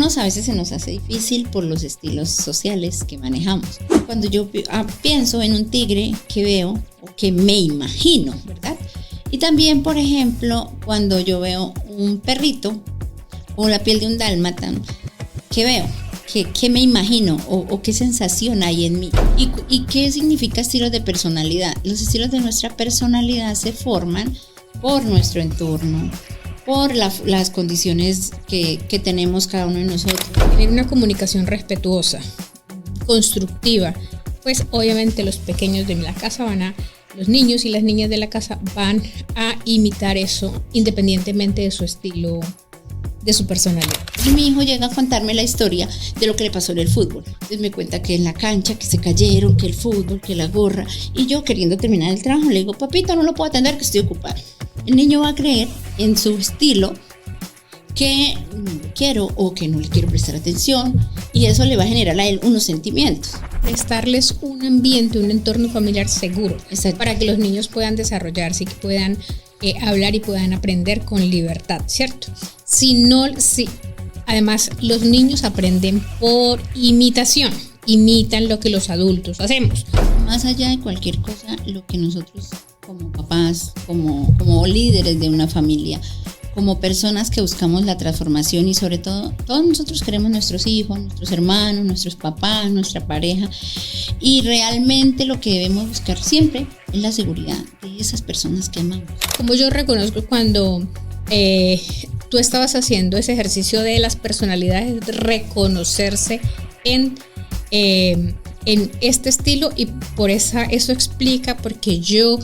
a veces se nos hace difícil por los estilos sociales que manejamos. Cuando yo pienso en un tigre que veo o que me imagino, ¿verdad? Y también, por ejemplo, cuando yo veo un perrito o la piel de un dálmata, ¿qué veo? ¿Qué me imagino o qué sensación hay en mí? ¿Y qué significa estilos de personalidad? Los estilos de nuestra personalidad se forman por nuestro entorno, por las condiciones que tenemos cada uno de nosotros. Tener una comunicación respetuosa, constructiva, pues obviamente los pequeños de la casa los niños y las niñas de la casa van a imitar eso independientemente de su estilo, de su personalidad. Y mi hijo llega a contarme la historia de lo que le pasó en el fútbol. Entonces me cuenta que en la cancha, que se cayeron, que el fútbol, que la gorra. Y yo, queriendo terminar el trabajo, le digo, papito, no lo puedo atender, que estoy ocupado. El niño va a creer en su estilo que quiero o que no le quiero prestar atención, y eso le va a generar a él unos sentimientos. Prestarles un ambiente, un entorno familiar seguro. Exacto. Para que los niños puedan desarrollarse y que puedan hablar y puedan aprender con libertad, ¿cierto? Además, los niños aprenden por imitación, imitan lo que los adultos hacemos. Más allá de cualquier cosa, lo que nosotros como papás, como líderes de una familia, como personas que buscamos la transformación, y sobre todo, todos nosotros queremos nuestros hijos, nuestros hermanos, nuestros papás, nuestra pareja, y realmente lo que debemos buscar siempre es la seguridad de esas personas que amamos. Como yo reconozco cuando tú estabas haciendo ese ejercicio de las personalidades, reconocerse en este estilo, y por eso explica por qué yo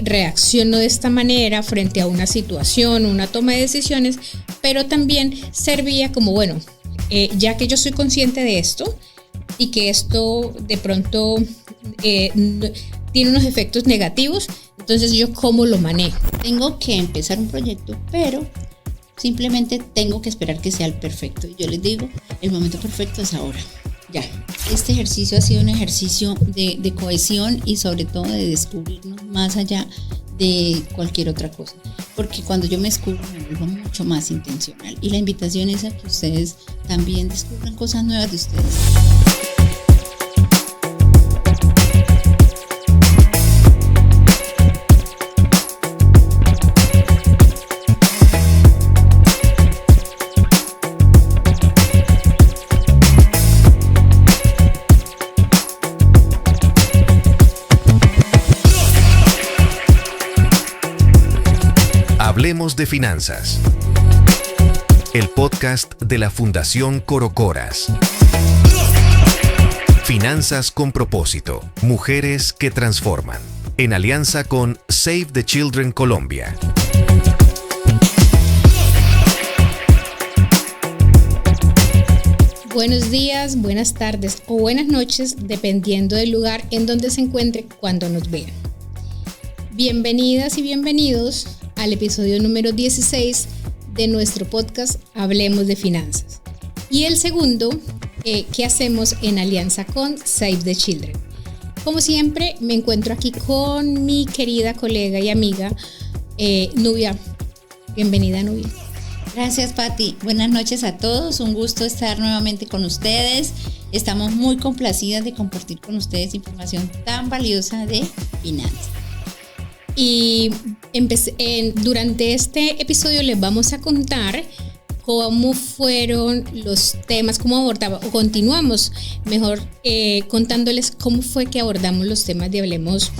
reacciono de esta manera frente a una situación, una toma de decisiones, pero también servía como, bueno, ya que yo soy consciente de esto y que esto de pronto tiene unos efectos negativos, entonces yo cómo lo manejo. Tengo que empezar un proyecto, pero simplemente tengo que esperar que sea el perfecto. Y yo les digo, el momento perfecto es ahora. Ya. Este ejercicio ha sido un ejercicio de cohesión y sobre todo de descubrirnos más allá de cualquier otra cosa. Porque cuando yo me descubro me vuelvo mucho más intencional. Y la invitación es a que ustedes también descubran cosas nuevas de ustedes. Hablemos de finanzas. El podcast de la Fundación Corocoras. Finanzas con propósito. Mujeres que transforman. En alianza con Save the Children Colombia. Buenos días, buenas tardes o buenas noches, dependiendo del lugar en donde se encuentre cuando nos vean. Bienvenidas y bienvenidos al episodio número 16 de nuestro podcast Hablemos de Finanzas, y el segundo que hacemos en alianza con Save the Children. Como siempre, me encuentro aquí con mi querida colega y amiga Nubia. Bienvenida, Nubia. Gracias, Pati. Buenas noches a todos. Un gusto estar nuevamente con ustedes. Estamos muy complacidas de compartir con ustedes información tan valiosa de finanzas. Y durante este episodio les vamos a contar cómo fueron los temas, cómo abordamos, o continuamos mejor contándoles cómo fue que abordamos los temas de Hablemos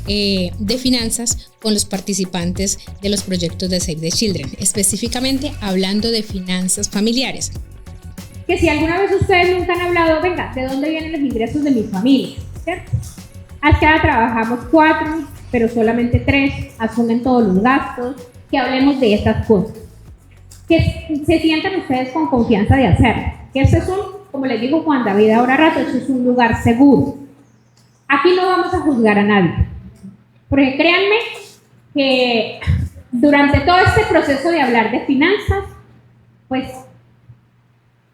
de Finanzas con los participantes de los proyectos de Save the Children, específicamente hablando de finanzas familiares. Que si alguna vez ustedes nunca han hablado, venga, ¿de dónde vienen los ingresos de mi familia? ¿Cierto? Acá trabajamos 4, pero solamente 3 asumen todos los gastos, que hablemos de estas cosas. Que se sientan ustedes con confianza de hacerlo. Que este es como les digo Juan David ahora rato, este es un lugar seguro. Aquí no vamos a juzgar a nadie. Porque créanme que durante todo este proceso de hablar de finanzas, pues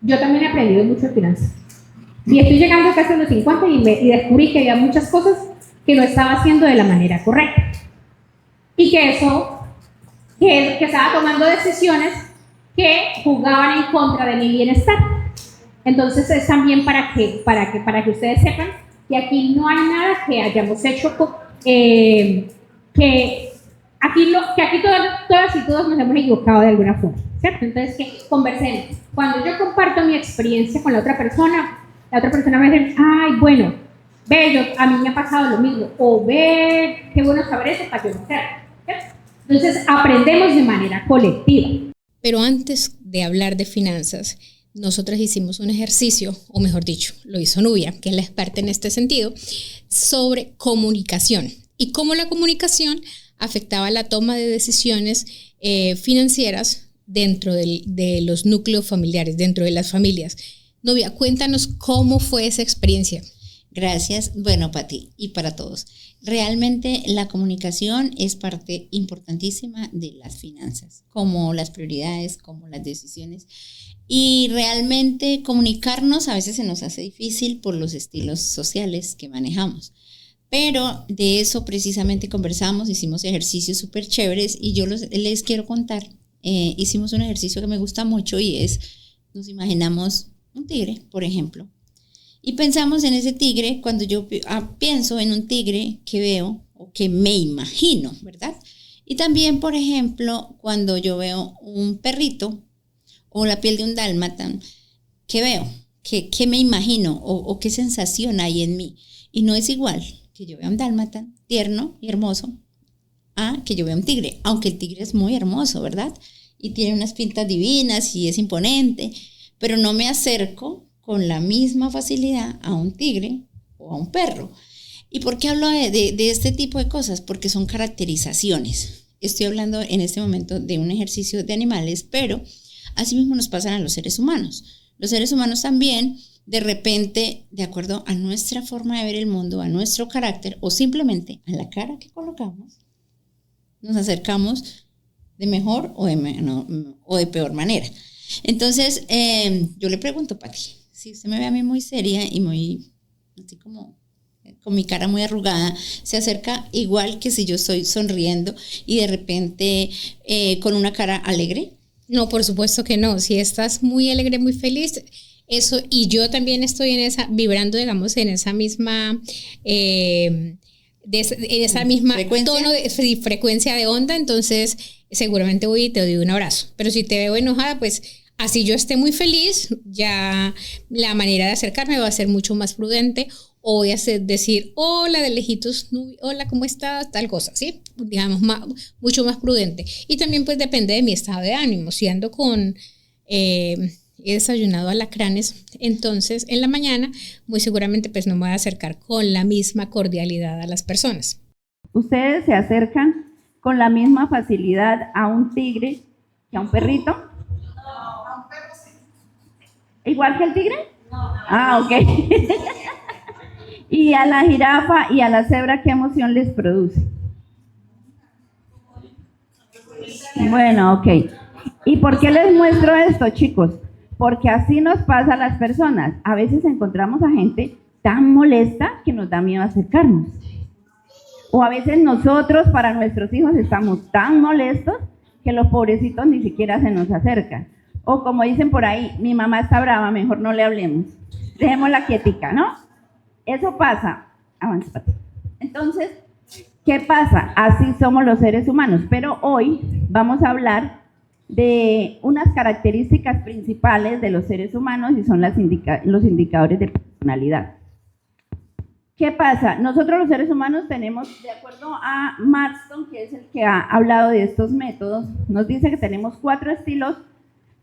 yo también he aprendido mucho de finanzas. Y estoy llegando casi a los 50 y descubrí que había muchas cosas que no estaba haciendo de la manera correcta. Y que estaba tomando decisiones que jugaban en contra de mi bienestar. Entonces es también para que ustedes sepan que aquí no hay nada que hayamos hecho que aquí todas y todos nos hemos equivocado de alguna forma, ¿cierto? Entonces que conversemos. Cuando yo comparto mi experiencia con la otra persona me dice, ay, bueno, ve, a mí me ha pasado lo mismo, o ve, qué bueno saber eso para yo no hacerlo, ¿cierto? Entonces aprendemos de manera colectiva. Pero antes de hablar de finanzas, nosotras hicimos un ejercicio, o mejor dicho, lo hizo Nubia, que es la experta en este sentido, sobre comunicación y cómo la comunicación afectaba la toma de decisiones financieras dentro de los núcleos familiares, dentro de las familias. Nubia, cuéntanos cómo fue esa experiencia. Gracias. Bueno, para ti y para todos. Realmente la comunicación es parte importantísima de las finanzas, como las prioridades, como las decisiones. Y realmente comunicarnos a veces se nos hace difícil por los estilos sociales que manejamos. Pero de eso precisamente conversamos, hicimos ejercicios súper chéveres y yo les quiero contar. Hicimos un ejercicio que me gusta mucho y nos imaginamos un tigre, por ejemplo. Y pensamos en ese tigre cuando yo pienso en un tigre que veo o que me imagino, ¿verdad? Y también, por ejemplo, cuando yo veo un perrito o la piel de un dálmata, ¿qué veo? ¿Qué me imagino o qué sensación hay en mí? Y no es igual que yo vea un dálmata tierno y hermoso a que yo vea un tigre, aunque el tigre es muy hermoso, ¿verdad? Y tiene unas pintas divinas y es imponente, pero no me acerco con la misma facilidad a un tigre o a un perro. ¿Y por qué hablo de este tipo de cosas? Porque son caracterizaciones. Estoy hablando en este momento de un ejercicio de animales, pero así mismo nos pasan a los seres humanos. Los seres humanos también, de repente, de acuerdo a nuestra forma de ver el mundo, a nuestro carácter o simplemente a la cara que colocamos, nos acercamos de mejor o de peor manera. Entonces, yo le pregunto, Pati, si usted me ve a mí muy seria y muy, así como con mi cara muy arrugada, ¿se acerca igual que si yo estoy sonriendo y de repente con una cara alegre? No, por supuesto que no. Si estás muy alegre, muy feliz, eso, y yo también estoy vibrando, digamos, en esa misma, en esa misma tono frecuencia de onda, entonces seguramente voy y te doy un abrazo. Pero si te veo enojada, pues así yo esté muy feliz, ya la manera de acercarme va a ser mucho más prudente, o voy a decir, hola de lejitos, hola, ¿cómo estás? Tal cosa, ¿sí? Digamos, mucho más prudente. Y también pues depende de mi estado de ánimo. Si ando he desayunado alacranes, entonces en la mañana muy seguramente pues no me voy a acercar con la misma cordialidad a las personas. ¿Ustedes se acercan con la misma facilidad a un tigre que a un perrito? ¿Igual que el tigre? Ah, ok. ¿Y a la jirafa y a la cebra qué emoción les produce? Bueno, ok. ¿Y por qué les muestro esto, chicos? Porque así nos pasa a las personas. A veces encontramos a gente tan molesta que nos da miedo acercarnos. O a veces nosotros para nuestros hijos estamos tan molestos que los pobrecitos ni siquiera se nos acercan. O como dicen por ahí, mi mamá está brava, mejor no le hablemos. Dejémosla quietica, ¿no? Eso pasa. Avanza. Entonces, ¿qué pasa? Así somos los seres humanos. Pero hoy vamos a hablar de unas características principales de los seres humanos y son los indicadores de personalidad. ¿Qué pasa? Nosotros los seres humanos tenemos, de acuerdo a Marston, que es el que ha hablado de estos métodos, nos dice que tenemos 4 estilos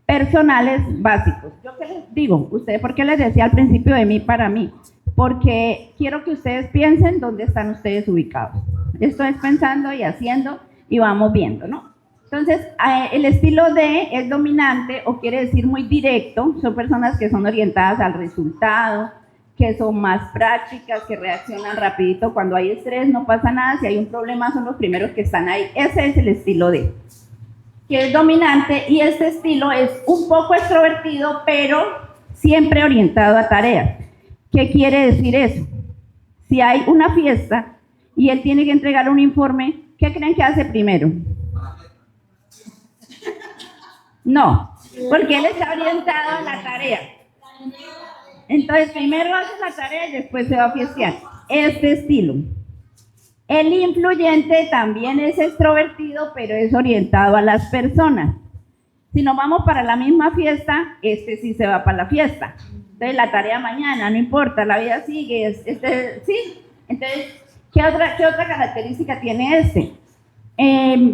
personales básicos. ¿Yo qué les digo? ¿Ustedes por qué les decía al principio de mí para mí? Porque quiero que ustedes piensen dónde están ustedes ubicados. Esto es pensando y haciendo y vamos viendo, ¿no? Entonces, el estilo D es dominante o quiere decir muy directo. Son personas que son orientadas al resultado, que son más prácticas, que reaccionan rapidito. Cuando hay estrés no pasa nada, si hay un problema son los primeros que están ahí. Ese es el estilo D, que es dominante, y este estilo es un poco extrovertido, pero siempre orientado a tareas. ¿Qué quiere decir eso? Si hay una fiesta y él tiene que entregar un informe, ¿qué creen que hace primero? No, porque él está orientado a la tarea. Entonces, primero hace la tarea y después se va a fiestear. Este estilo. El influyente también es extrovertido, pero es orientado a las personas. Si nos vamos para la misma fiesta, este sí se va para la fiesta. Entonces, la tarea mañana, no importa, la vida sigue. Sí. Entonces, ¿qué otra característica tiene este?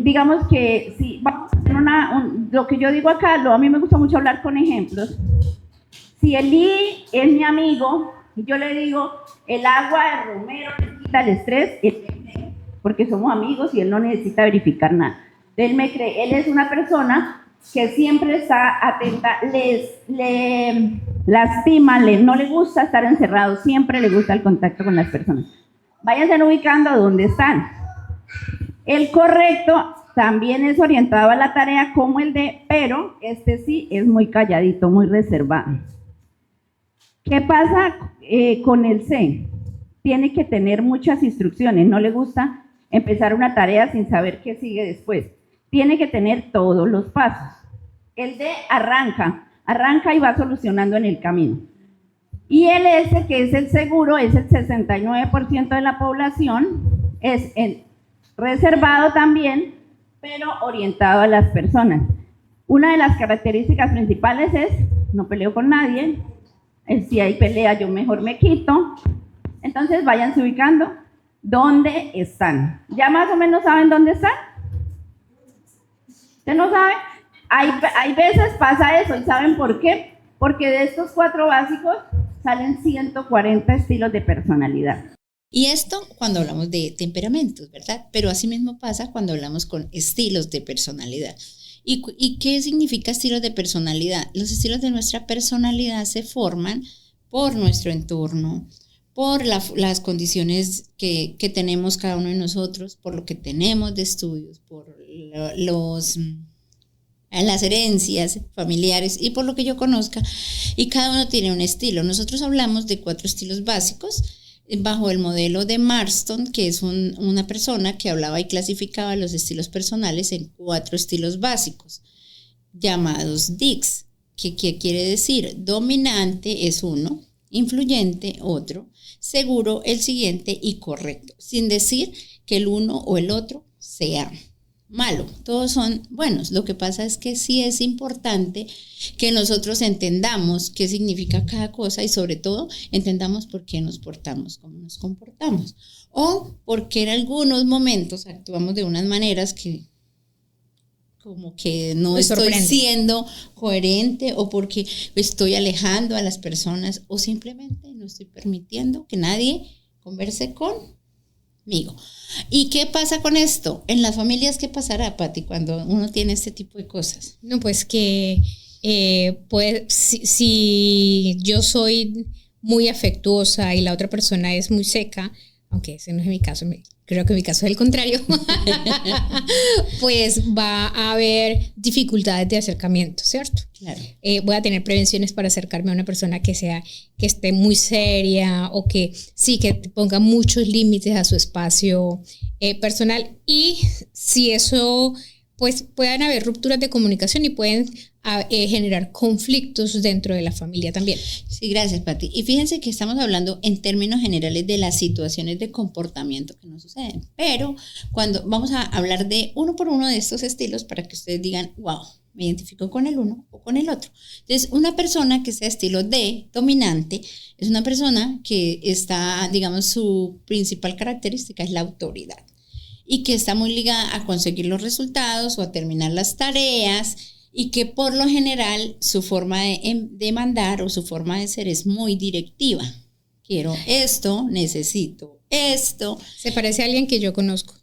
Digamos que si vamos a hacer lo que yo digo acá, a mí me gusta mucho hablar con ejemplos. Si Eli es mi amigo y yo le digo, el agua de romero le quita el estrés, él me cree, porque somos amigos y él no necesita verificar nada. Él me cree, él es una persona que siempre está atenta, le lastima, no le gusta estar encerrado, siempre le gusta el contacto con las personas. Váyanse ubicando dónde están. El correcto también es orientado a la tarea como el de, pero este sí es muy calladito, muy reservado. ¿Qué pasa con el C? Tiene que tener muchas instrucciones, no le gusta empezar una tarea sin saber qué sigue después. Tiene que tener todos los pasos. El D arranca y va solucionando en el camino. Y el S, que es el seguro, es el 69% de la población, es el reservado también, pero orientado a las personas. Una de las características principales es, no peleo con nadie, si hay pelea yo mejor me quito. Entonces váyanse ubicando dónde están. ¿Ya más o menos saben dónde están? ¿Usted no sabe? Hay veces pasa eso, ¿y saben por qué? Porque de estos 4 básicos salen 140 estilos de personalidad. Y esto cuando hablamos de temperamentos, ¿verdad? Pero asimismo pasa cuando hablamos con estilos de personalidad. ¿Y qué significa estilos de personalidad? Los estilos de nuestra personalidad se forman por nuestro entorno, por las condiciones que tenemos cada uno de nosotros, por lo que tenemos de estudios, por las herencias familiares y por lo que yo conozca. Y cada uno tiene un estilo. Nosotros hablamos de 4 estilos básicos bajo el modelo de Marston, que es una persona que hablaba y clasificaba los estilos personales en 4 estilos básicos, llamados DICS, que quiere decir dominante es uno, influyente otro, seguro el siguiente y correcto, sin decir que el uno o el otro sea malo, todos son buenos. Lo que pasa es que sí es importante que nosotros entendamos qué significa cada cosa y sobre todo entendamos por qué nos portamos como nos comportamos o por qué en algunos momentos actuamos de unas maneras que como que no estoy siendo coherente o porque estoy alejando a las personas o simplemente no estoy permitiendo que nadie converse conmigo. ¿Y qué pasa con esto? En las familias, ¿qué pasará, Pati, cuando uno tiene este tipo de cosas? No, pues que pues, si yo soy muy afectuosa y la otra persona es muy seca, aunque ese no es mi caso, creo que mi caso es el contrario, pues va a haber dificultades de acercamiento, ¿cierto? Claro. Voy a tener prevenciones para acercarme a una persona que esté muy seria o que ponga muchos límites a su espacio personal, y si eso, pues pueden haber rupturas de comunicación y pueden generar conflictos dentro de la familia también. Sí, gracias, Pati. Y fíjense que estamos hablando en términos generales de las situaciones de comportamiento que nos suceden, pero cuando vamos a hablar de uno por uno de estos estilos para que ustedes digan, wow, me identifico con el uno o con el otro. Entonces, una persona que sea estilo D, dominante, es una persona que está, digamos, su principal característica es la autoridad y que está muy ligada a conseguir los resultados o a terminar las tareas, y que por lo general su forma de mandar o su forma de ser es muy directiva. Quiero esto, necesito esto. Se parece a alguien que yo conozco.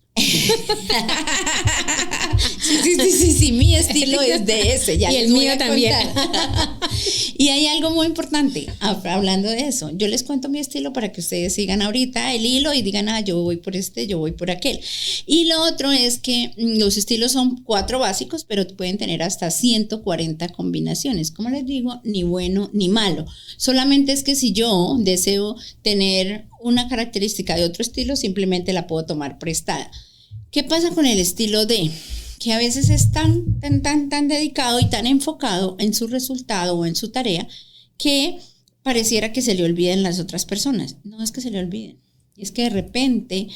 Sí, mi estilo es de ese. Ya y el mío también. Y hay algo muy importante, hablando de eso. Yo les cuento mi estilo para que ustedes sigan ahorita el hilo y digan, yo voy por este, yo voy por aquel. Y lo otro es que los estilos son 4 básicos, pero pueden tener hasta 140 combinaciones. Como les digo, ni bueno ni malo. Solamente es que si yo deseo tener una característica de otro estilo, simplemente la puedo tomar prestada. ¿Qué pasa con el estilo D? Que a veces es tan dedicado y tan enfocado en su resultado o en su tarea que pareciera que se le olviden las otras personas. No es que se le olviden, es que de repente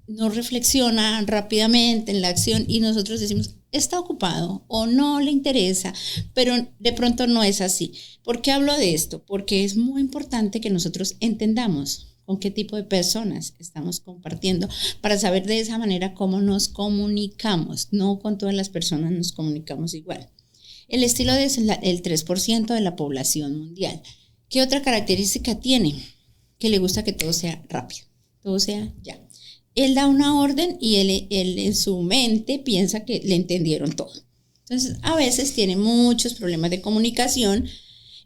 no reflexiona rápidamente en la acción y nosotros decimos, está ocupado o no le interesa, pero de pronto no es así. ¿Por qué hablo de esto? Porque es muy importante que nosotros entendamos con qué tipo de personas estamos compartiendo para saber de esa manera cómo nos comunicamos. No con todas las personas nos comunicamos igual. El estilo es el 3% de la población mundial. ¿Qué otra característica tiene? Que le gusta que todo sea rápido, todo sea ya. Él da una orden y él en su mente piensa que le entendieron todo. Entonces, a veces tiene muchos problemas de comunicación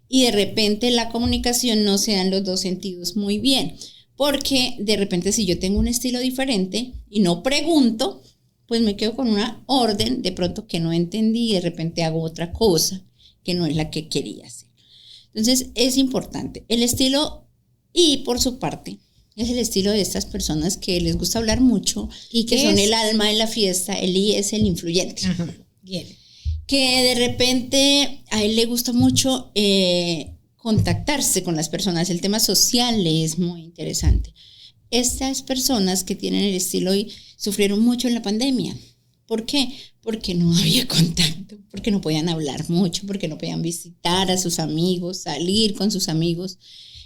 y de repente la comunicación no se da en los dos sentidos muy bien. Porque de repente si yo tengo un estilo diferente y no pregunto, pues me quedo con una orden de pronto que no entendí y de repente hago otra cosa que no es la que quería hacer. Entonces, es importante. El estilo I, por su parte, es el estilo de estas personas que les gusta hablar mucho y que son el alma de la fiesta. El I es el influyente. Ajá, bien. Que de repente a él le gusta mucho contactarse con las personas. El tema social es muy interesante. Estas personas que tienen el estilo I sufrieron mucho en la pandemia. ¿Por qué? Porque no había contacto, porque no podían hablar mucho, porque no podían visitar a sus amigos, salir con sus amigos.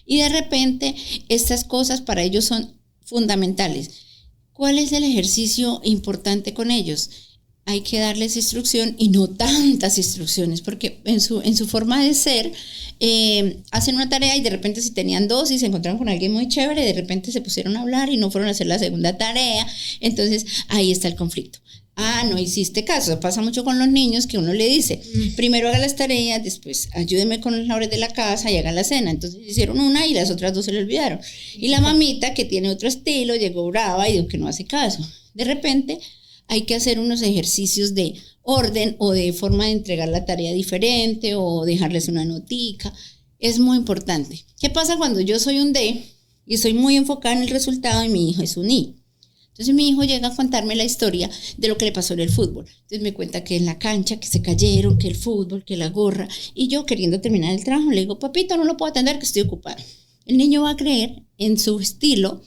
Y de repente estas cosas para ellos son fundamentales. ¿Cuál es el ejercicio importante con ellos? Hay que darles instrucción y no tantas instrucciones, porque en su forma de ser hacen una tarea y de repente si tenían dos y se encontraron con alguien muy chévere, de repente se pusieron a hablar y no fueron a hacer la segunda tarea. Entonces ahí está el conflicto. No hiciste caso. Pasa mucho con los niños que uno le dice, primero haga las tareas, después ayúdeme con las labores de la casa y haga la cena. Entonces hicieron una y las otras dos se le olvidaron. Y la mamita, que tiene otro estilo, llegó brava y dijo que no hace caso. De repente hay que hacer unos ejercicios de orden o de forma de entregar la tarea diferente o dejarles una notica. Es muy importante. ¿Qué pasa cuando yo soy un D y estoy muy enfocada en el resultado y mi hijo es un I? Entonces mi hijo llega a contarme la historia de lo que le pasó en el fútbol. Entonces me cuenta que en la cancha, que se cayeron, que el fútbol, que la gorra. Y yo queriendo terminar el trabajo le digo, papito, no lo puedo atender, que estoy ocupada. El niño va a creer en su estilo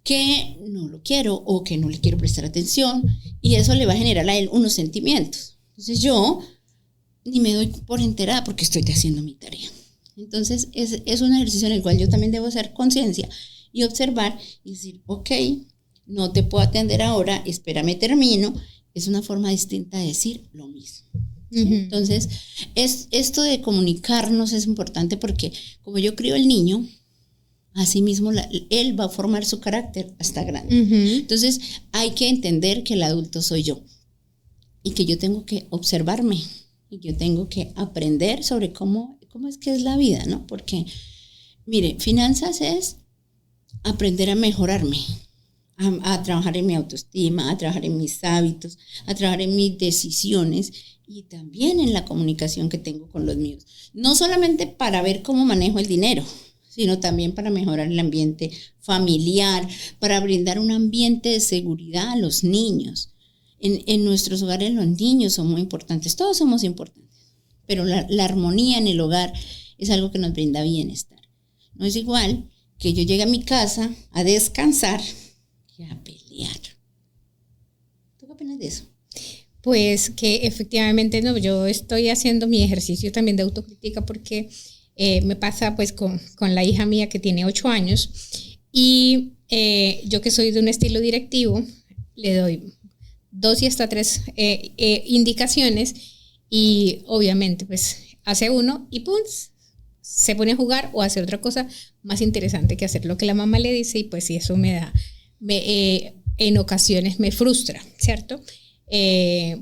que no lo quiero o que no le quiero prestar atención. Y eso le va a generar a él unos sentimientos. Entonces yo ni me doy por enterada porque estoy haciendo mi tarea. Entonces es un ejercicio en el cual yo también debo hacer conciencia y observar y decir, ok, no te puedo atender ahora, espérame, termino. Es una forma distinta de decir lo mismo. ¿Sí? Uh-huh. Entonces, esto de comunicarnos es importante porque como yo crío al niño, así mismo él va a formar su carácter hasta grande. Uh-huh. Entonces, hay que entender que el adulto soy yo y que yo tengo que observarme y yo tengo que aprender sobre cómo es que es la vida, ¿no? Porque, mire, finanzas es aprender a mejorarme. A trabajar en mi autoestima, a trabajar en mis hábitos, a trabajar en mis decisiones y también en la comunicación que tengo con los míos. No solamente para ver cómo manejo el dinero, sino también para mejorar el ambiente familiar, para brindar un ambiente de seguridad a los niños. En nuestros hogares los niños son muy importantes, todos somos importantes, pero la armonía en el hogar es algo que nos brinda bienestar. No es igual que yo llegue a mi casa a descansar a pelear. ¿Tú qué opinas de eso? Pues que efectivamente no, yo estoy haciendo mi ejercicio también de autocrítica porque me pasa pues con la hija mía que tiene 8 años y yo que soy de un estilo directivo le doy 2 y hasta 3 indicaciones y obviamente pues hace uno y ¡pum! Se pone a jugar o a hacer otra cosa más interesante que hacer lo que la mamá le dice y pues sí, eso me da en ocasiones me frustra, ¿cierto?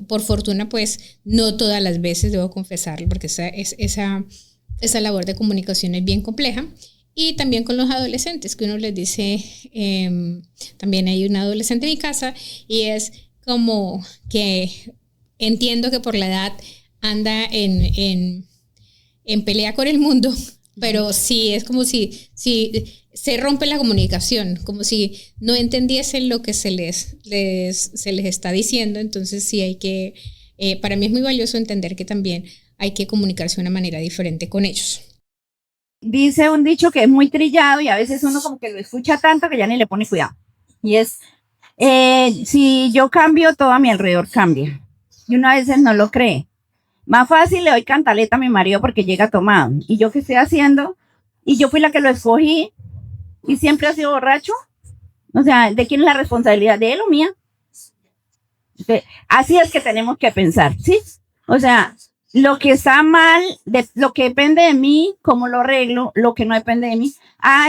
Por fortuna, pues, no todas las veces, debo confesarlo, porque esa labor de comunicación es bien compleja. Y también con los adolescentes, que uno les dice, también hay un adolescente en mi casa, y es como que entiendo que por la edad anda en pelea con el mundo, pero sí, es como si se rompe la comunicación, como si no entendiesen lo que se les está diciendo. Entonces sí hay que, para mí es muy valioso entender que también hay que comunicarse de una manera diferente con ellos. Dice un dicho que es muy trillado y a veces uno como que lo escucha tanto que ya ni le pone cuidado. Y es, si yo cambio, todo a mi alrededor cambia. Y uno a veces no lo cree. Más fácil le doy cantaleta a mi marido porque llega tomado. ¿Y yo qué estoy haciendo? Y yo fui la que lo escogí y siempre ha sido borracho. O sea, ¿de quién es la responsabilidad? ¿De él o mía? Así es que tenemos que pensar, ¿sí? O sea, lo que está mal, lo que depende de mí, cómo lo arreglo, lo que no depende de mí.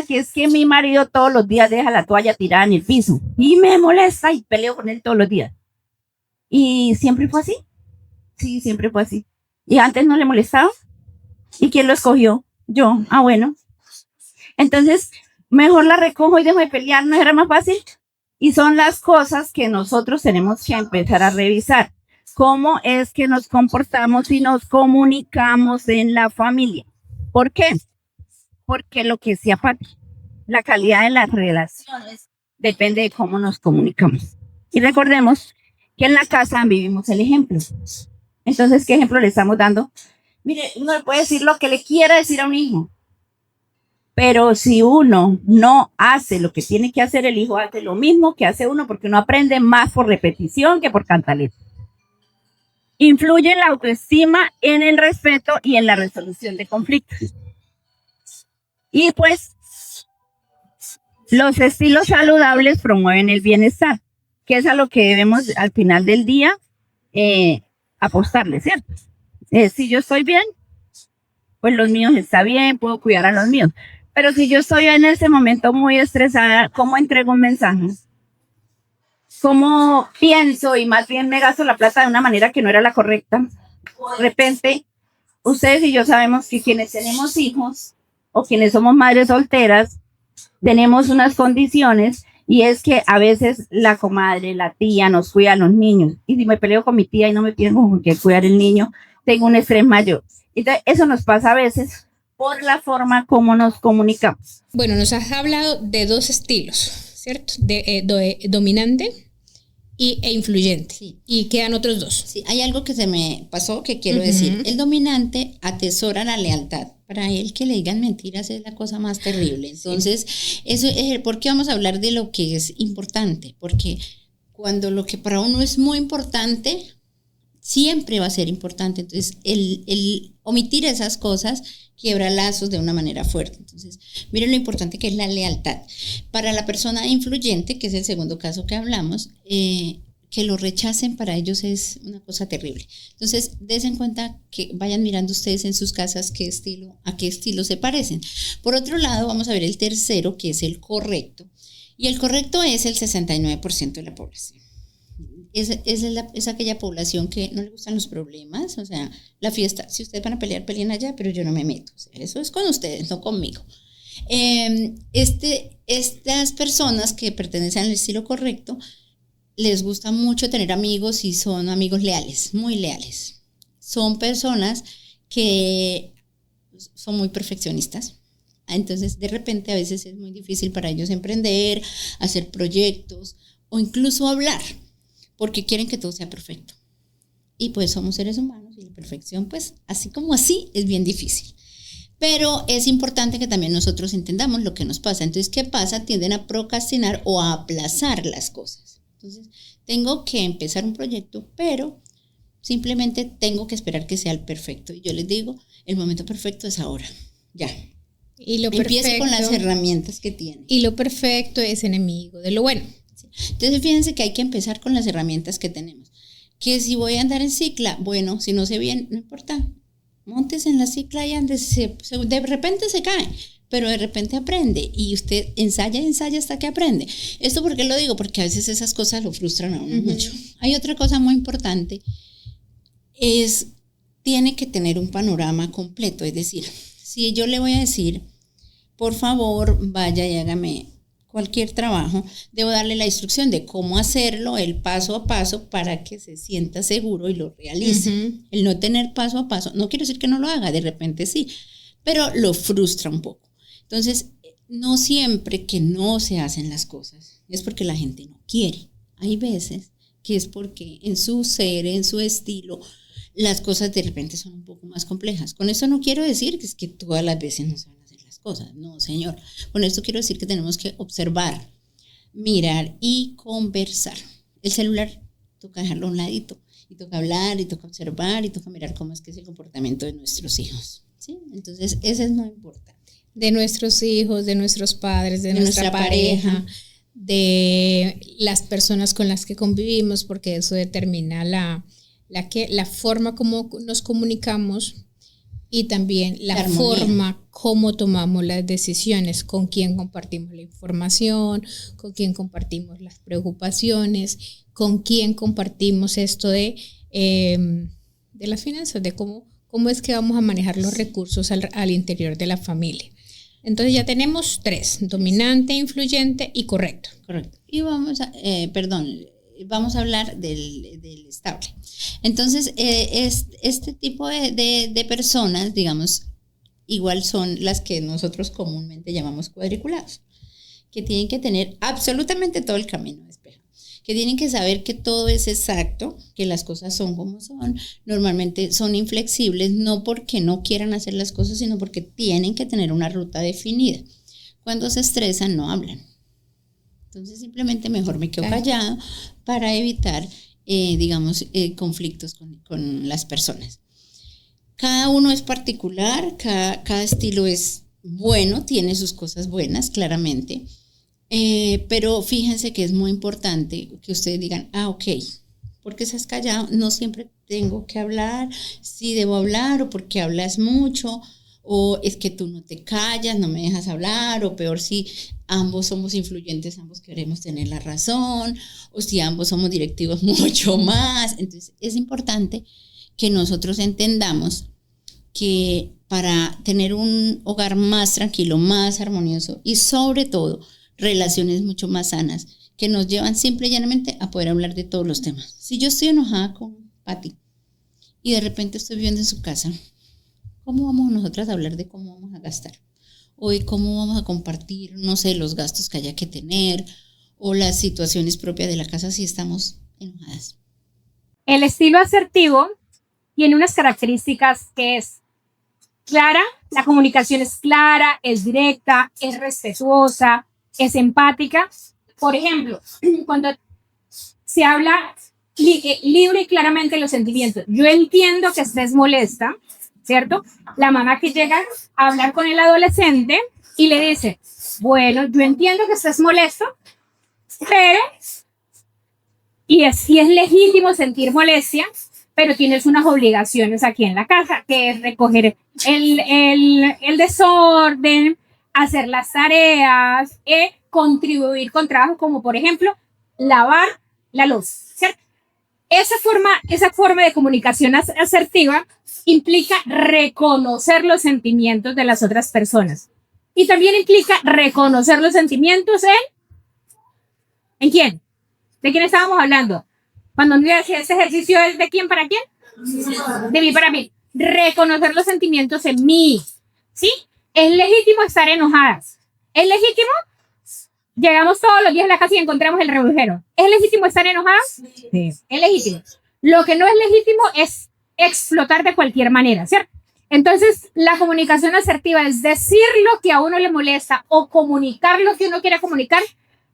Que es que mi marido todos los días deja la toalla tirada en el piso y me molesta y peleo con él todos los días. ¿Y siempre fue así? Sí, siempre fue así. ¿Y antes no le molestaba? ¿Y quién lo escogió? Yo. Bueno. Entonces, mejor la recojo y dejo de pelear, ¿no era más fácil? Y son las cosas que nosotros tenemos que empezar a revisar. ¿Cómo es que nos comportamos y nos comunicamos en la familia? ¿Por qué? Porque lo que decía Pati, la calidad de las relaciones depende de cómo nos comunicamos. Y recordemos que en la casa vivimos el ejemplo. Entonces, ¿qué ejemplo le estamos dando? Mire, uno le puede decir lo que le quiera decir a un hijo, pero si uno no hace lo que tiene que hacer, el hijo hace lo mismo que hace uno, porque uno aprende más por repetición que por cantaleta. Influye en la autoestima, en el respeto y en la resolución de conflictos. Y pues, los estilos saludables promueven el bienestar, que es a lo que debemos al final del día apostarle, ¿cierto? Si yo estoy bien, pues los míos están bien, puedo cuidar a los míos. Pero si yo estoy en ese momento muy estresada, ¿cómo entrego un mensaje? ¿Cómo pienso y más bien me gasto la plata de una manera que no era la correcta? De repente, ustedes y yo sabemos que quienes tenemos hijos o quienes somos madres solteras, tenemos unas condiciones y es que a veces la comadre, la tía nos cuida a los niños. Y si me peleo con mi tía y no me piden con qué cuidar el niño, tengo un estrés mayor. Entonces, eso nos pasa a veces por la forma como nos comunicamos. Bueno, nos has hablado de dos estilos, ¿cierto? De dominante e influyente. Sí. Y quedan otros dos. Sí, hay algo que se me pasó que quiero decir. El dominante atesora la lealtad. Para él que le digan mentiras es la cosa más terrible. Entonces, eso es, ¿por qué vamos a hablar de lo que es importante? Porque cuando lo que para uno es muy importante, siempre va a ser importante. Entonces, el omitir esas cosas quiebra lazos de una manera fuerte. Entonces, miren lo importante que es la lealtad. Para la persona influyente, que es el segundo caso que hablamos, que lo rechacen para ellos es una cosa terrible. Entonces, des en cuenta que vayan mirando ustedes en sus casas a qué estilo se parecen. Por otro lado, vamos a ver el tercero, que es el correcto. Y el correcto es el 69% de la población. Es aquella población que no le gustan los problemas, o sea, la fiesta, si ustedes van a pelear, peleen allá, pero yo no me meto, o sea, eso es con ustedes, no conmigo. Estas personas que pertenecen al estilo correcto, les gusta mucho tener amigos y son amigos leales, muy leales. Son personas que son muy perfeccionistas, entonces de repente a veces es muy difícil para ellos emprender, hacer proyectos o incluso hablar, porque quieren que todo sea perfecto. Y pues somos seres humanos y la perfección, pues así como así, es bien difícil. Pero es importante que también nosotros entendamos lo que nos pasa. Entonces, ¿qué pasa? Tienden a procrastinar o a aplazar las cosas. Entonces, tengo que empezar un proyecto, pero simplemente tengo que esperar que sea el perfecto. Y yo les digo, el momento perfecto es ahora, ya. Y lo Empiece perfecto, con las herramientas que tiene. Y lo perfecto es enemigo de lo bueno. Entonces fíjense que hay que empezar con las herramientas que tenemos. Que si voy a andar en cicla, bueno, si no sé bien, no importa. Montes en la cicla y andes, de repente se cae, pero de repente aprende. Y usted ensaya hasta que aprende. ¿Esto por qué lo digo? Porque a veces esas cosas lo frustran a uno mucho. Hay otra cosa muy importante, tiene que tener un panorama completo. Es decir, si yo le voy a decir, por favor, vaya y hágame cualquier trabajo, debo darle la instrucción de cómo hacerlo, el paso a paso para que se sienta seguro y lo realice. El no tener paso a paso, no quiere decir que no lo haga, de repente sí, pero lo frustra un poco. Entonces, no siempre que no se hacen las cosas es porque la gente no quiere. Hay veces que es porque en su ser, en su estilo, las cosas de repente son un poco más complejas. Con eso no quiero decir que es que todas las veces no se van a hacer las cosas. No, señor. Con esto quiero decir que tenemos que observar, mirar y conversar. El celular toca dejarlo a un ladito y toca hablar y toca observar y toca mirar cómo es que es el comportamiento de nuestros hijos, ¿sí? Entonces, eso es muy importante. De nuestros hijos, de nuestros padres, de nuestra pareja, de las personas con las que convivimos, porque eso determina la forma como nos comunicamos y también la forma como tomamos las decisiones, con quién compartimos la información, con quién compartimos las preocupaciones, con quién compartimos esto de las finanzas, de cómo es que vamos a manejar los recursos al interior de la familia. Entonces ya tenemos 3, dominante, influyente y correcto. Correcto. Y vamos a hablar del estable. Entonces, este tipo de personas, digamos, igual son las que nosotros comúnmente llamamos cuadriculados, que tienen que tener absolutamente todo el camino despejado, que tienen que saber que todo es exacto, que las cosas son como son. Normalmente son inflexibles, no porque no quieran hacer las cosas, sino porque tienen que tener una ruta definida. Cuando se estresan, no hablan. Entonces simplemente mejor me quedo callado para evitar, conflictos con las personas. Cada uno es particular, cada estilo es bueno, tiene sus cosas buenas, claramente, pero fíjense que es muy importante que ustedes digan, ok, ¿por qué estás callado? No siempre tengo que hablar, sí debo hablar, o porque hablas mucho, o es que tú no te callas, no me dejas hablar, o peor si ambos somos influyentes, ambos queremos tener la razón, o si ambos somos directivos mucho más. Entonces es importante que nosotros entendamos que para tener un hogar más tranquilo, más armonioso y sobre todo relaciones mucho más sanas, que nos llevan simple y llanamente a poder hablar de todos los temas. Si yo estoy enojada con Pati y de repente estoy viviendo en su casa, ¿cómo vamos nosotras a hablar de cómo vamos a gastar? O de cómo vamos a compartir, no sé, los gastos que haya que tener o las situaciones propias de la casa si estamos enojadas. El estilo asertivo tiene unas características que es clara, la comunicación es clara, es directa, es respetuosa, es empática. Por ejemplo, cuando se habla libre y claramente de los sentimientos. Yo entiendo que estés molesta, ¿cierto? La mamá que llega a hablar con el adolescente y le dice, bueno, yo entiendo que estés molesto, pero, y es legítimo sentir molestia, pero tienes unas obligaciones aquí en la casa, que es recoger el desorden, hacer las tareas, contribuir con trabajo como, por ejemplo, lavar la loza, ¿cierto? Esa forma de comunicación asertiva implica reconocer los sentimientos de las otras personas. Y también implica reconocer los sentimientos ¿en quién? ¿De quién estábamos hablando? Cuando yo decía, este ejercicio es ¿de quién para quién? De mí para mí. Reconocer los sentimientos en mí, ¿sí? Es legítimo estar enojadas. ¿Es legítimo? Llegamos todos los días a la casa y encontramos el rebujero. ¿Es legítimo estar enojadas? Sí. Es legítimo. Lo que no es legítimo es explotar de cualquier manera, ¿cierto? Entonces, la comunicación asertiva es decir lo que a uno le molesta o comunicar lo que uno quiere comunicar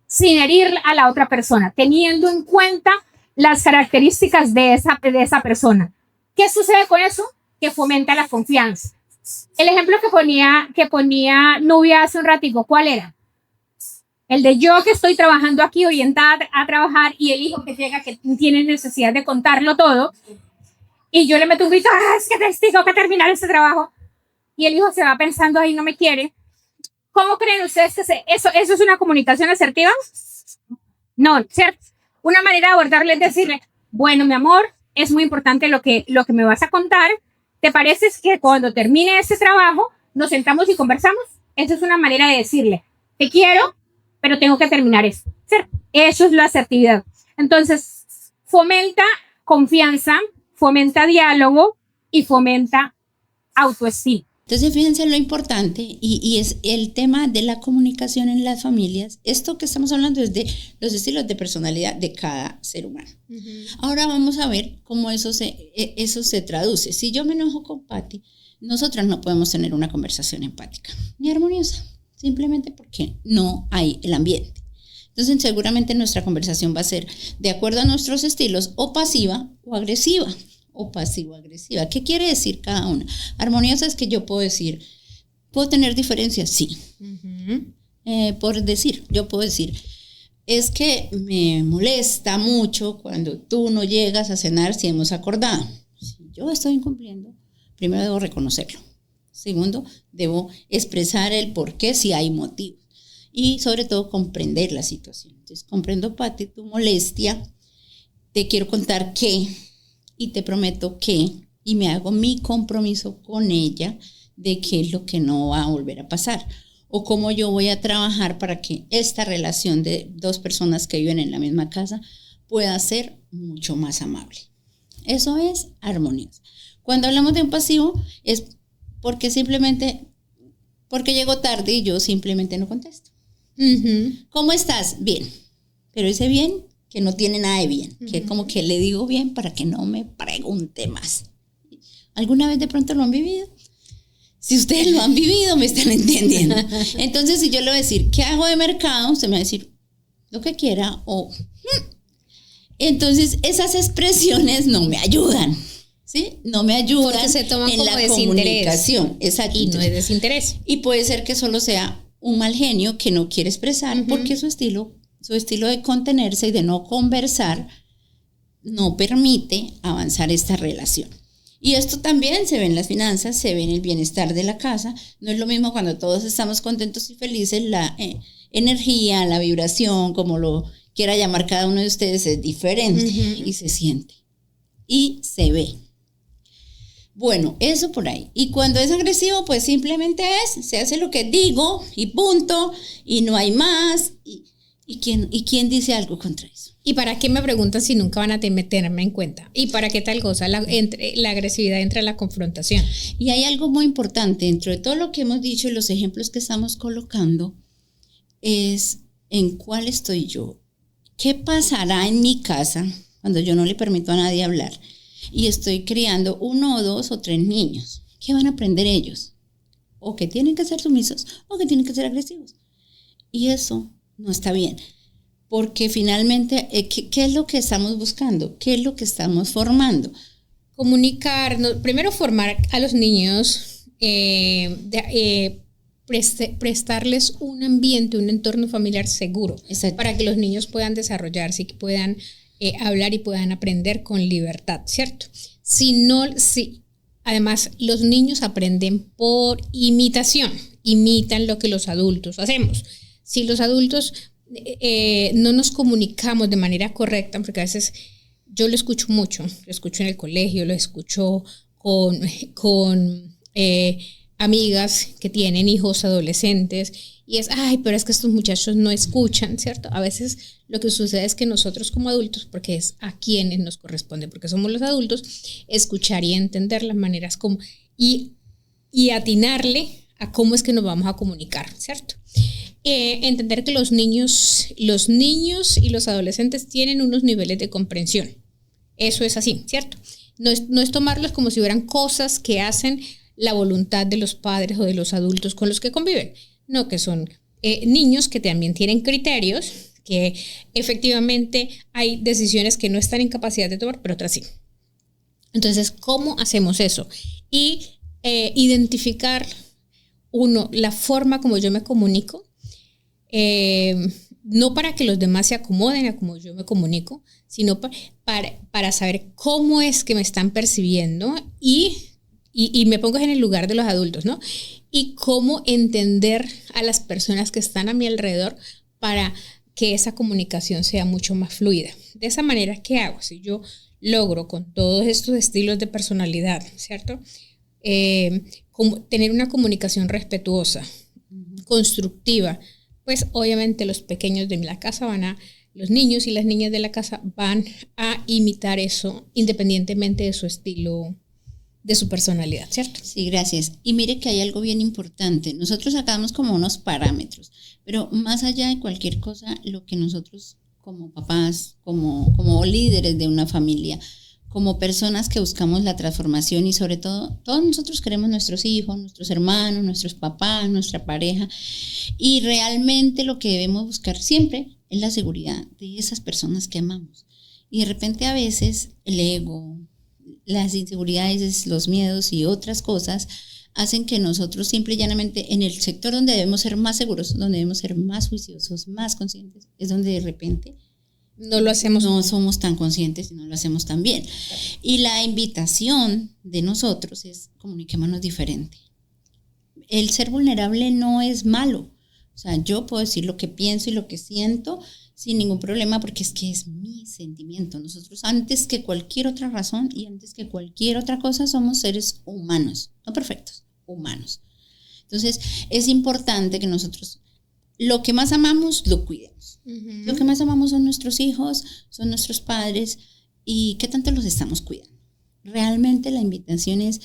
sin herir a la otra persona, teniendo en cuenta las características de esa persona. ¿Qué sucede con eso? Que fomenta la confianza. El ejemplo que ponía Nubia hace un ratico, ¿cuál era? El de yo que estoy trabajando aquí, orientada a trabajar, y el hijo que llega que tiene necesidad de contarlo todo, y yo le meto un grito, es que tengo que terminar este trabajo, y el hijo se va pensando, ahí no me quiere. ¿Cómo creen ustedes que eso es una comunicación asertiva? No, ¿cierto? Una manera de abordarle es decirle, bueno, mi amor, es muy importante lo que me vas a contar. ¿Te parece que cuando termine este trabajo nos sentamos y conversamos? Esa es una manera de decirle, te quiero, pero tengo que terminar esto, ¿cierto? Eso es la asertividad. Entonces, fomenta confianza, fomenta diálogo y fomenta autoestima. Entonces, fíjense lo importante y es el tema de la comunicación en las familias. Esto que estamos hablando es de los estilos de personalidad de cada ser humano. Ahora vamos a ver cómo eso se traduce. Si yo me enojo con Patti, nosotras no podemos tener una conversación empática ni armoniosa, simplemente porque no hay el ambiente. Entonces, seguramente nuestra conversación va a ser de acuerdo a nuestros estilos, o pasiva o agresiva. O pasivo-agresiva. ¿Qué quiere decir cada una? Armoniosa es que yo puedo decir, ¿puedo tener diferencias? Sí. Yo puedo decir, es que me molesta mucho cuando tú no llegas a cenar si hemos acordado. Si yo estoy incumpliendo, primero debo reconocerlo. Segundo, debo expresar el por qué si hay motivos. Y sobre todo, comprender la situación. Entonces, comprendo, Patti, tu molestia. Te quiero contar qué. Y te prometo que, y me hago mi compromiso con ella de qué es lo que no va a volver a pasar, o cómo yo voy a trabajar para que esta relación de dos personas que viven en la misma casa pueda ser mucho más amable. Eso es armonioso. Cuando hablamos de un pasivo es porque llegó tarde y yo simplemente no contesto. ¿Cómo estás? Bien. Pero ese bien que no tiene nada de bien, que como que le digo bien para que no me pregunte más. ¿Alguna vez de pronto lo han vivido? Si ustedes lo han vivido, me están entendiendo. Entonces, si yo le voy a decir, ¿qué hago de mercado? Usted me va a decir, lo que quiera, o... Entonces, esas expresiones no me ayudan, ¿sí? No me ayudan. Porque se toman en como la desinterés. comunicación. Exacto. Y no es desinterés. Y puede ser que solo sea un mal genio que no quiere expresar porque su estilo de contenerse y de no conversar no permite avanzar esta relación. Y esto también se ve en las finanzas, se ve en el bienestar de la casa. No es lo mismo cuando todos estamos contentos y felices, la energía, la vibración, como lo quiera llamar cada uno de ustedes, es diferente y se siente y se ve. Bueno, eso por ahí. Y cuando es agresivo, pues simplemente se hace lo que digo y punto, y no hay más. ¿Y quién dice algo contra eso? ¿Y para qué me preguntan si nunca van a tenerme en cuenta? ¿Y para qué tal cosa? La agresividad entra en la confrontación. Y hay algo muy importante dentro de todo lo que hemos dicho y los ejemplos que estamos colocando, es en cuál estoy yo. ¿Qué pasará en mi casa cuando yo no le permito a nadie hablar y estoy criando 1 o 2 o 3 niños? ¿Qué van a aprender ellos? O que tienen que ser sumisos o que tienen que ser agresivos. Y eso no está bien, porque finalmente, ¿qué es lo que estamos buscando? ¿Qué es lo que estamos formando? Comunicarnos, primero formar a los niños, prestarles un ambiente, un entorno familiar seguro. Exacto. Para que los niños puedan desarrollarse y que puedan hablar y puedan aprender con libertad, ¿cierto? Además, los niños aprenden por imitación, imitan lo que los adultos hacemos. Si los adultos no nos comunicamos de manera correcta, porque a veces yo lo escucho mucho, lo escucho en el colegio, lo escucho con amigas que tienen hijos adolescentes, y es, pero es que estos muchachos no escuchan, ¿cierto? A veces lo que sucede es que nosotros como adultos, porque es a quienes nos corresponde, porque somos los adultos, escuchar y entender las maneras como, y atinarle a cómo es que nos vamos a comunicar, ¿cierto? Entender que los niños y los adolescentes tienen unos niveles de comprensión. Eso es así, ¿cierto? No es tomarlos como si fueran cosas que hacen la voluntad de los padres o de los adultos con los que conviven. No, que son niños que también tienen criterios, que efectivamente hay decisiones que no están en capacidad de tomar, pero otras sí. Entonces, ¿cómo hacemos eso? Y identificar, la forma como yo me comunico, no para que los demás se acomoden a cómo yo me comunico, sino para saber cómo es que me están percibiendo y me pongo en el lugar de los adultos, ¿no? Y cómo entender a las personas que están a mi alrededor para que esa comunicación sea mucho más fluida. De esa manera, ¿qué hago? Si yo logro con todos estos estilos de personalidad, ¿cierto? Tener una comunicación respetuosa, constructiva, pues obviamente los pequeños de la casa los niños y las niñas de la casa van a imitar eso independientemente de su estilo de su personalidad, ¿cierto? Sí, gracias. Y mire que hay algo bien importante. Nosotros sacamos como unos parámetros, pero más allá de cualquier cosa, lo que nosotros como papás, como líderes de una familia, como personas que buscamos la transformación y sobre todo, todos nosotros queremos nuestros hijos, nuestros hermanos, nuestros papás, nuestra pareja, y realmente lo que debemos buscar siempre es la seguridad de esas personas que amamos. Y de repente a veces el ego, las inseguridades, los miedos y otras cosas hacen que nosotros simple y llanamente en el sector donde debemos ser más seguros, donde debemos ser más juiciosos, más conscientes, es donde de repente no lo hacemos. No somos tan conscientes y no lo hacemos tan bien. Y la invitación de nosotros es comuniquémonos diferente. El ser vulnerable no es malo. O sea, yo puedo decir lo que pienso y lo que siento sin ningún problema porque es que es mi sentimiento. Nosotros antes que cualquier otra razón y antes que cualquier otra cosa somos seres humanos, no perfectos, humanos. Entonces es importante que nosotros lo que más amamos lo cuidemos. Uh-huh. Lo que más amamos son nuestros hijos, son nuestros padres y qué tanto los estamos cuidando. Realmente la invitación es,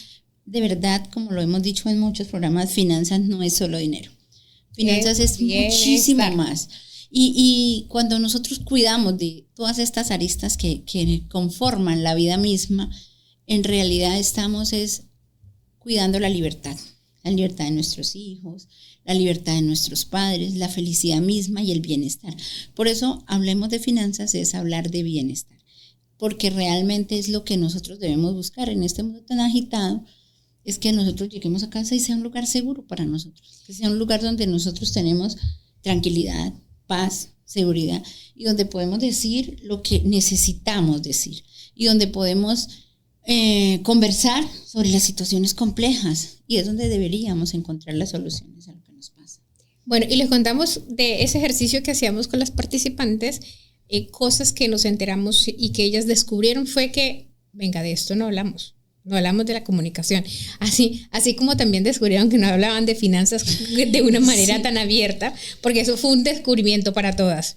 de verdad, como lo hemos dicho en muchos programas, finanzas no es solo dinero. Finanzas es muchísimo más. Y cuando nosotros cuidamos de todas estas aristas que conforman la vida misma, en realidad estamos cuidando la libertad de nuestros hijos, la libertad de nuestros padres, la felicidad misma y el bienestar. Por eso hablemos de finanzas, es hablar de bienestar, porque realmente es lo que nosotros debemos buscar en este mundo tan agitado, es que nosotros lleguemos a casa y sea un lugar seguro para nosotros, que sea un lugar donde nosotros tenemos tranquilidad, paz, seguridad y donde podemos decir lo que necesitamos decir y donde podemos conversar sobre las situaciones complejas y es donde deberíamos encontrar las soluciones a lo que nos pasa. Bueno, y les contamos de ese ejercicio que hacíamos con las participantes, cosas que nos enteramos y que ellas descubrieron fue que, venga, de esto no hablamos de la comunicación, así como también descubrieron que no hablaban de finanzas de una manera tan abierta, porque eso fue un descubrimiento para todas.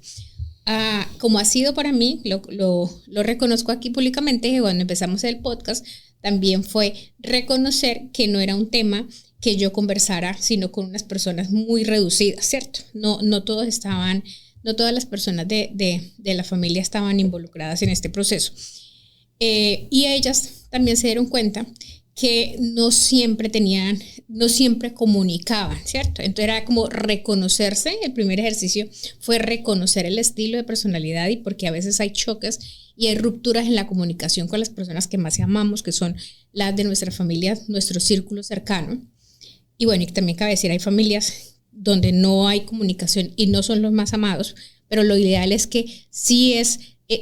Como ha sido para mí, lo reconozco aquí públicamente, que cuando empezamos el podcast también fue reconocer que no era un tema que yo conversara, sino con unas personas muy reducidas, ¿cierto? No todas las personas de la familia estaban involucradas en este proceso. Y ellas también se dieron cuenta que no siempre comunicaban, ¿cierto? Entonces era como reconocerse. El primer ejercicio fue reconocer el estilo de personalidad y porque a veces hay choques y hay rupturas en la comunicación con las personas que más amamos, que son las de nuestra familia, nuestro círculo cercano. Y bueno, y también cabe decir, hay familias donde no hay comunicación y no son los más amados, pero lo ideal es que sí es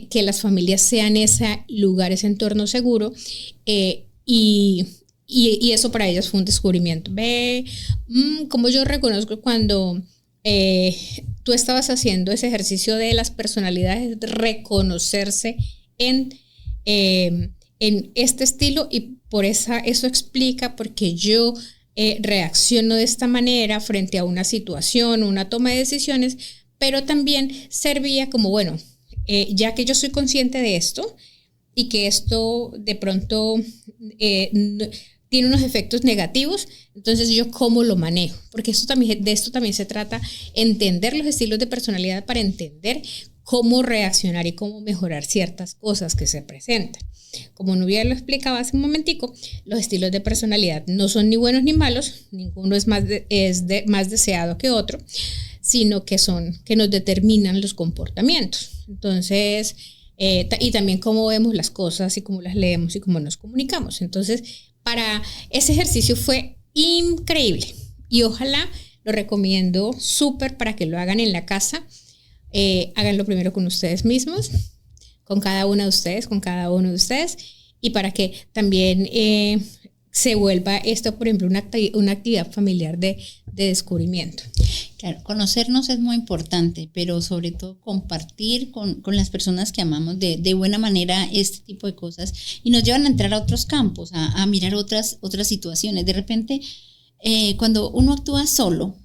que las familias sean ese lugar, ese entorno seguro, y eso para ellas fue un descubrimiento. Como yo reconozco cuando tú estabas haciendo ese ejercicio de las personalidades, reconocerse en este estilo, y por eso explica por qué yo reacciono de esta manera frente a una situación, una toma de decisiones, pero también servía como, bueno, ya que yo soy consciente de esto y que esto de pronto tiene unos efectos negativos, entonces yo cómo lo manejo, porque de esto también se trata, entender los estilos de personalidad para entender cómo reaccionar y cómo mejorar ciertas cosas que se presentan. Como Nubia lo explicaba hace un momentico, los estilos de personalidad no son ni buenos ni malos, ninguno es más deseado que otro, sino que nos determinan los comportamientos. Entonces, y también cómo vemos las cosas y cómo las leemos y cómo nos comunicamos. Entonces, para ese ejercicio fue increíble y ojalá lo recomiendo súper para que lo hagan en la casa. Háganlo primero con ustedes mismos, con cada uno de ustedes y para que también se vuelva esto, por ejemplo, una actividad familiar de descubrimiento. Claro, conocernos es muy importante, pero sobre todo compartir con las personas que amamos de buena manera este tipo de cosas y nos llevan a entrar a otros campos, a mirar otras situaciones. De repente, cuando uno actúa solo,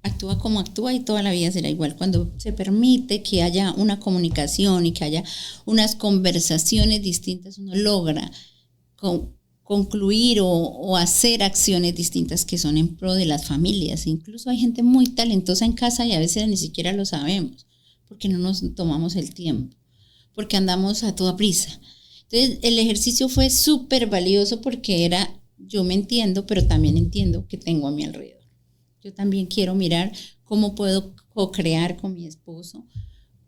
actúa como actúa y toda la vida será igual. Cuando se permite que haya una comunicación y que haya unas conversaciones distintas, uno logra concluir o hacer acciones distintas que son en pro de las familias. Incluso hay gente muy talentosa en casa y a veces ni siquiera lo sabemos, porque no nos tomamos el tiempo, porque andamos a toda prisa. Entonces el ejercicio fue súper valioso porque era, yo me entiendo, pero también entiendo que tengo a mi alrededor. Yo también quiero mirar cómo puedo co-crear con mi esposo,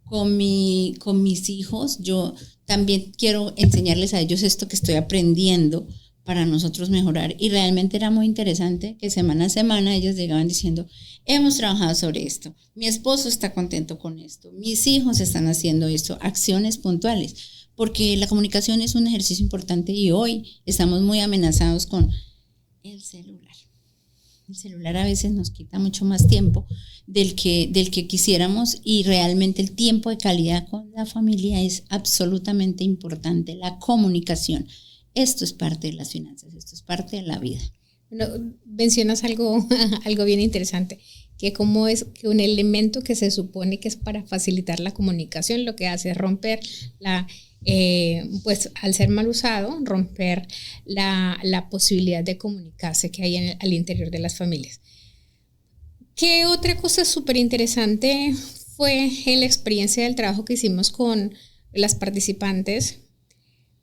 con mis hijos. Yo también quiero enseñarles a ellos esto que estoy aprendiendo para nosotros mejorar. Y realmente era muy interesante que semana a semana ellos llegaban diciendo, hemos trabajado sobre esto, mi esposo está contento con esto, mis hijos están haciendo esto, acciones puntuales, porque la comunicación es un ejercicio importante y hoy estamos muy amenazados con el celular. El celular a veces nos quita mucho más tiempo del que quisiéramos, y realmente el tiempo de calidad con la familia es absolutamente importante. La comunicación, esto es parte de las finanzas, esto es parte de la vida. Bueno, mencionas algo bien interesante, que como es que un elemento que se supone que es para facilitar la comunicación, lo que hace es romper pues al ser mal usado, romper la posibilidad de comunicarse que hay al interior de las familias. ¿Qué otra cosa súper interesante fue en la experiencia del trabajo que hicimos con las participantes?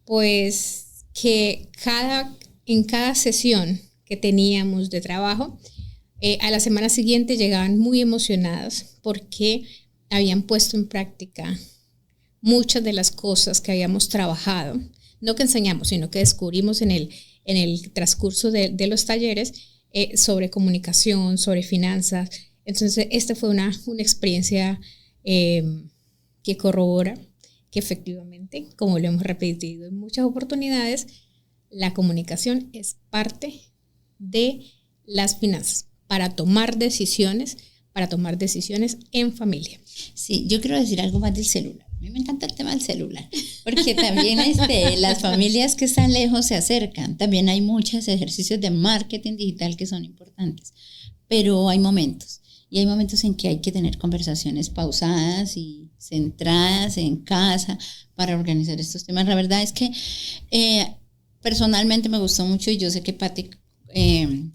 Pues que en cada sesión que teníamos de trabajo, a la semana siguiente llegaban muy emocionadas porque habían puesto en práctica muchas de las cosas que habíamos trabajado, no que enseñamos, sino que descubrimos en el transcurso de los talleres sobre comunicación, sobre finanzas. Entonces, esta fue una experiencia que corrobora que efectivamente, como lo hemos repetido en muchas oportunidades, la comunicación es parte de las finanzas para tomar decisiones en familia. Sí, yo quiero decir algo más del celular. A mí me encanta el tema del celular, porque también las familias que están lejos se acercan. También hay muchos ejercicios de marketing digital que son importantes, pero hay momentos. Y hay momentos en que hay que tener conversaciones pausadas y centradas en casa para organizar estos temas. La verdad es que personalmente me gustó mucho, y yo sé que Pati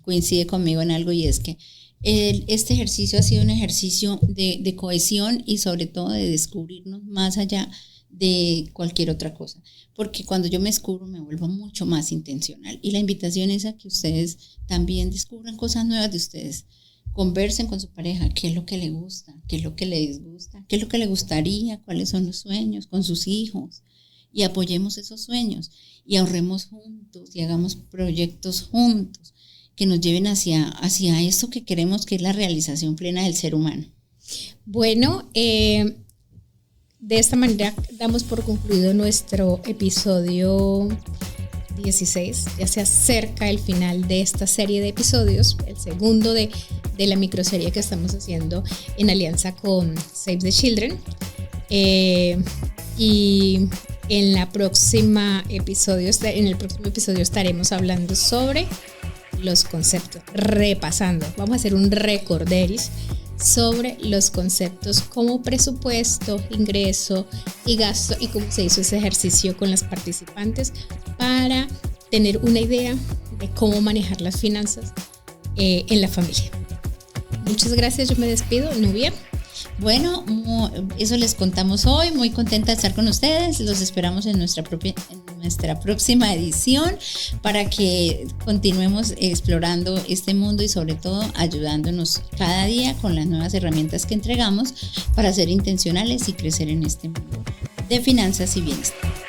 coincide conmigo en algo, y es que este ejercicio ha sido un ejercicio de cohesión y sobre todo de descubrirnos más allá de cualquier otra cosa. Porque cuando yo me descubro me vuelvo mucho más intencional. Y la invitación es a que ustedes también descubran cosas nuevas de ustedes. Conversen con su pareja, qué es lo que le gusta, qué es lo que le disgusta, qué es lo que le gustaría, cuáles son los sueños con sus hijos, y apoyemos esos sueños y ahorremos juntos y hagamos proyectos juntos que nos lleven hacia eso que queremos, que es la realización plena del ser humano. Bueno, de esta manera damos por concluido nuestro episodio 16. Ya se acerca el final de esta serie de episodios, el segundo de la microserie que estamos haciendo en alianza con Save the Children. Y en el próximo episodio estaremos hablando sobre los conceptos, repasando. Vamos a hacer un recorderis sobre los conceptos como presupuesto, ingreso y gasto, y cómo se hizo ese ejercicio con las participantes para tener una idea de cómo manejar las finanzas en la familia. Muchas gracias, yo me despido. Nubia. Bueno, eso les contamos hoy, muy contenta de estar con ustedes, los esperamos en nuestra próxima edición para que continuemos explorando este mundo y sobre todo ayudándonos cada día con las nuevas herramientas que entregamos para ser intencionales y crecer en este mundo de finanzas y bienestar.